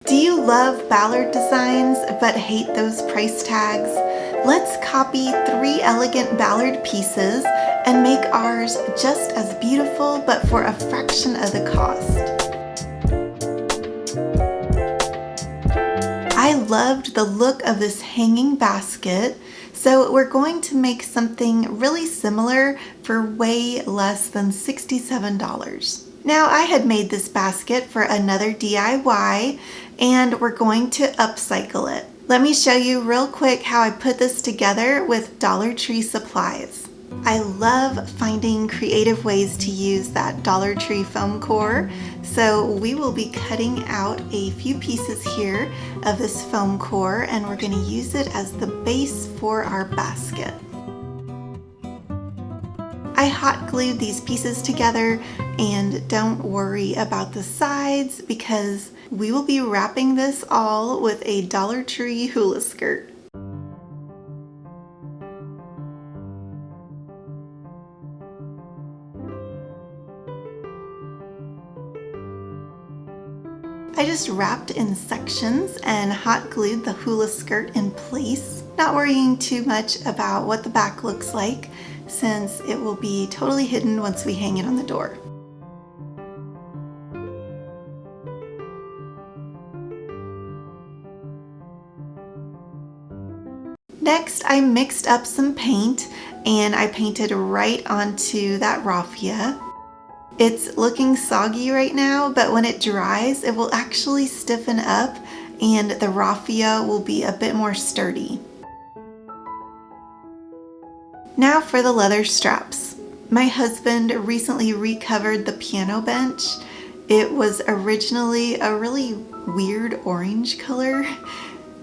Do you love Ballard Designs but hate those price tags? Let's copy 3 elegant Ballard pieces and make ours just as beautiful but for a fraction of the cost. I loved the look of this hanging basket, so we're going to make something really similar for way less than $67. Now, I had made this basket for another DIY, and we're going to upcycle it. Let me show you real quick how I put this together with Dollar Tree supplies. I love finding creative ways to use that Dollar Tree foam core, so we will be cutting out a few pieces here of this foam core, and we're going to use it as the base for our basket. I hot glued these pieces together, and don't worry about the sides because we will be wrapping this all with a Dollar Tree hula skirt. I just wrapped in sections and hot glued the hula skirt in place, not worrying too much about what the back looks like since it will be totally hidden once we hang it on the door. Next, I mixed up some paint and I painted right onto that raffia. It's looking soggy right now, but when it dries, it will actually stiffen up and the raffia will be a bit more sturdy. Now for the leather straps. My husband recently recovered the piano bench. It was originally a really weird orange color,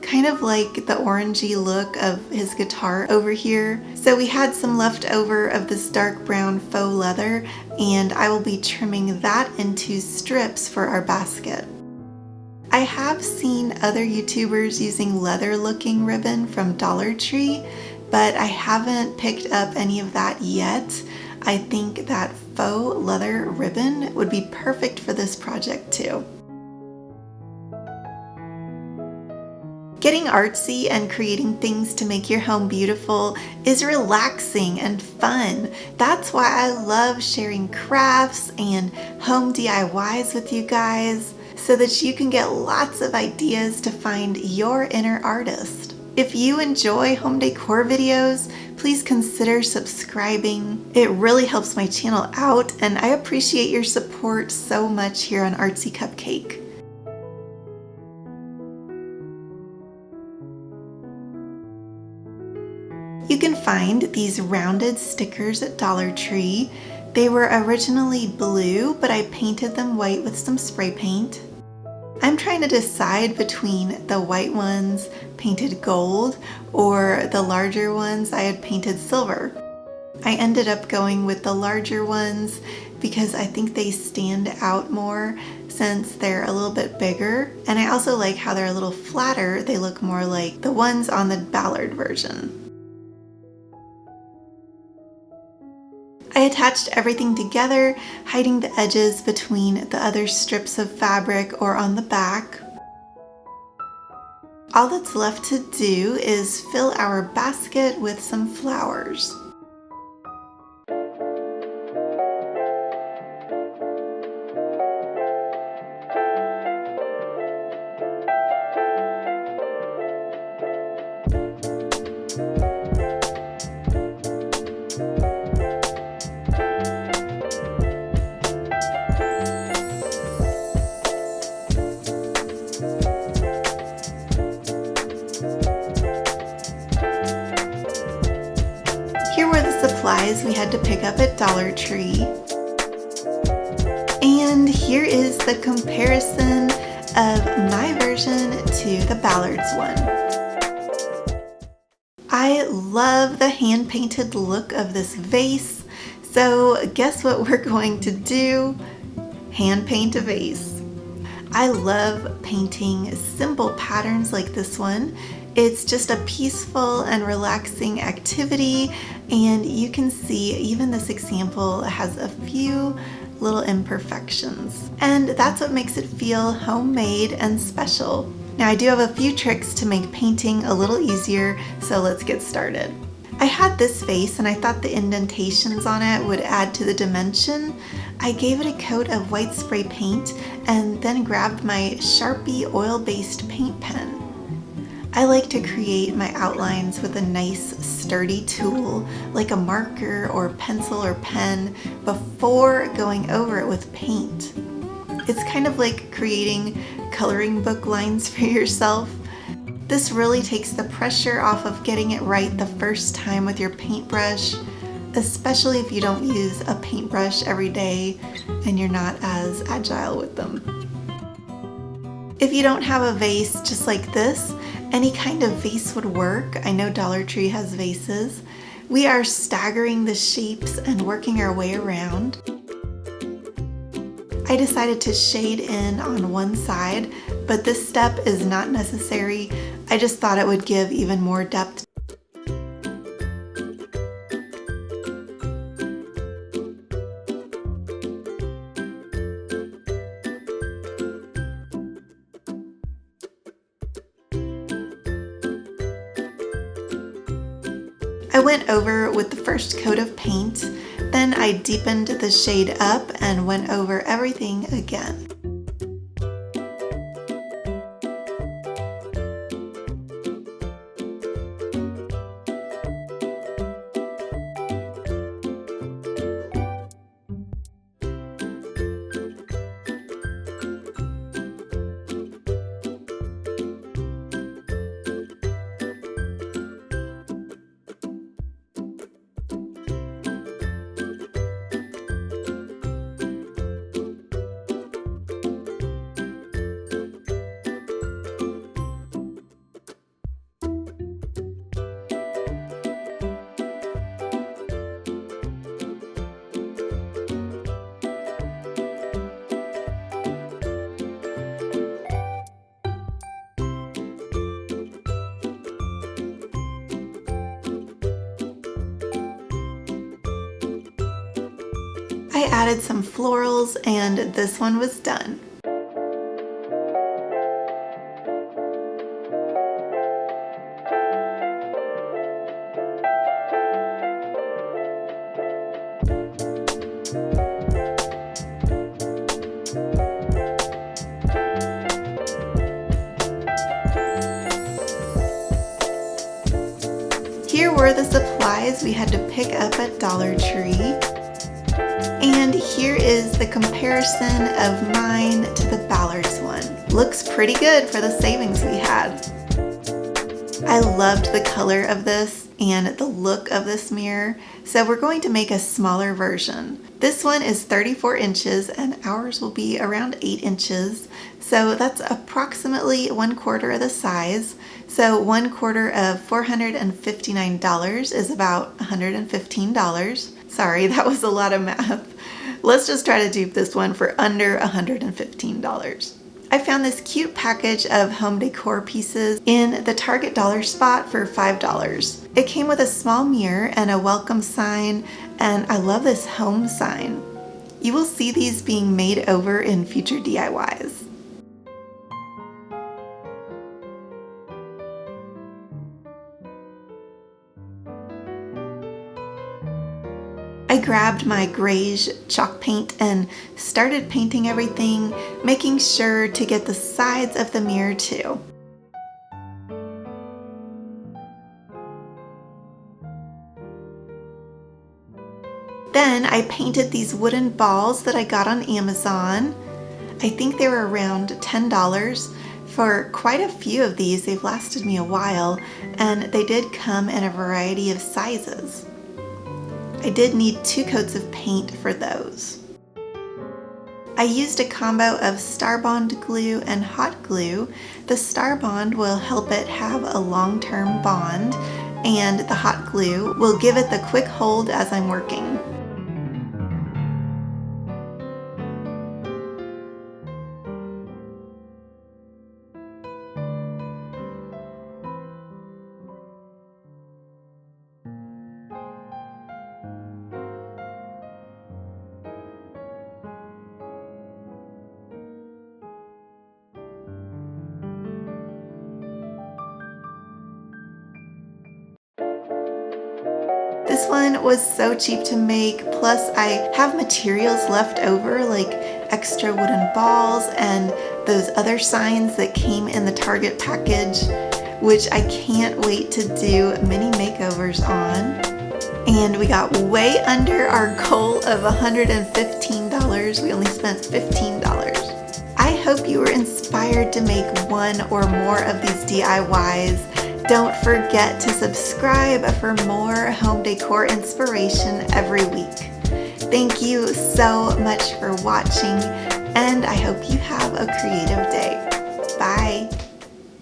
kind of like the orangey look of his guitar over here. So we had some left over of this dark brown faux leather, and I will be trimming that into strips for our basket. I have seen other YouTubers using leather looking ribbon from Dollar Tree, but I haven't picked up any of that yet. I think that faux leather ribbon would be perfect for this project too. Getting artsy and creating things to make your home beautiful is relaxing and fun. That's why I love sharing crafts and home DIYs with you guys so that you can get lots of ideas to find your inner artist. If you enjoy home decor videos, please consider subscribing. It really helps my channel out, and I appreciate your support so much here on Artsy Cupcake. You can find these rounded stickers at Dollar Tree. They were originally blue, but I painted them white with some spray paint. I'm trying to decide between the white ones painted gold or the larger ones I had painted silver. I ended up going with the larger ones because I think they stand out more since they're a little bit bigger, and I also like how they're a little flatter. They look more like the ones on the Ballard version. I attached everything together, hiding the edges between the other strips of fabric or on the back. All that's left to do is fill our basket with some flowers. Here were the supplies we had to pick up at Dollar Tree. And here is the comparison of my version to the Ballard's one. I love the hand-painted look of this vase, so guess what we're going to do? Hand paint a vase. I love painting simple patterns like this one. It's just a peaceful and relaxing activity, and you can see even this example has a few little imperfections. And that's what makes it feel homemade and special. Now I do have a few tricks to make painting a little easier, so let's get started. I had this vase and I thought the indentations on it would add to the dimension. I gave it a coat of white spray paint and then grabbed my Sharpie oil-based paint pen. I like to create my outlines with a nice sturdy tool like a marker or pencil or pen before going over it with paint. It's kind of like creating coloring book lines for yourself. This really takes the pressure off of getting it right the first time with your paintbrush, especially if you don't use a paintbrush every day and you're not as agile with them. If you don't have a vase just like this, any kind of vase would work. I know Dollar Tree has vases. We are staggering the shapes and working our way around. I decided to shade in on one side, but this step is not necessary. I just thought it would give even more depth. I went over with the first coat of paint, then I deepened the shade up and went over everything again. I added some florals and this one was done. Here were the supplies we had to pick up at Dollar Tree. And here is the comparison of mine to the Ballard's one. Looks pretty good for the savings we had. I loved the color of this and the look of this mirror, so we're going to make a smaller version. This one is 34 inches and ours will be around 8 inches, so that's approximately 1/4 of the size. So 1/4 of $459 is about $115. Sorry, that was a lot of math. Let's just try to dupe this one for under $115. I found this cute package of home decor pieces in the Target dollar spot for $5. It came with a small mirror and a welcome sign, and I love this home sign. You will see these being made over in future DIYs. I grabbed my grayish chalk paint and started painting everything, making sure to get the sides of the mirror too. Then I painted these wooden balls that I got on Amazon. I think they were around $10. For quite a few of these, they've lasted me a while, and they did come in a variety of sizes. I did need 2 coats of paint for those. I used a combo of Starbond glue and hot glue. The Starbond will help it have a long-term bond, and the hot glue will give it the quick hold as I'm working. one was so cheap to make, plus I have materials left over like extra wooden balls and those other signs that came in the Target package, which I can't wait to do mini makeovers on. And we got way under our goal of $115. We only spent $15. I hope you were inspired to make one or more of these DIYs. Don't forget to subscribe for more home decor inspiration every week. Thank you so much for watching, and I hope you have a creative day. Bye.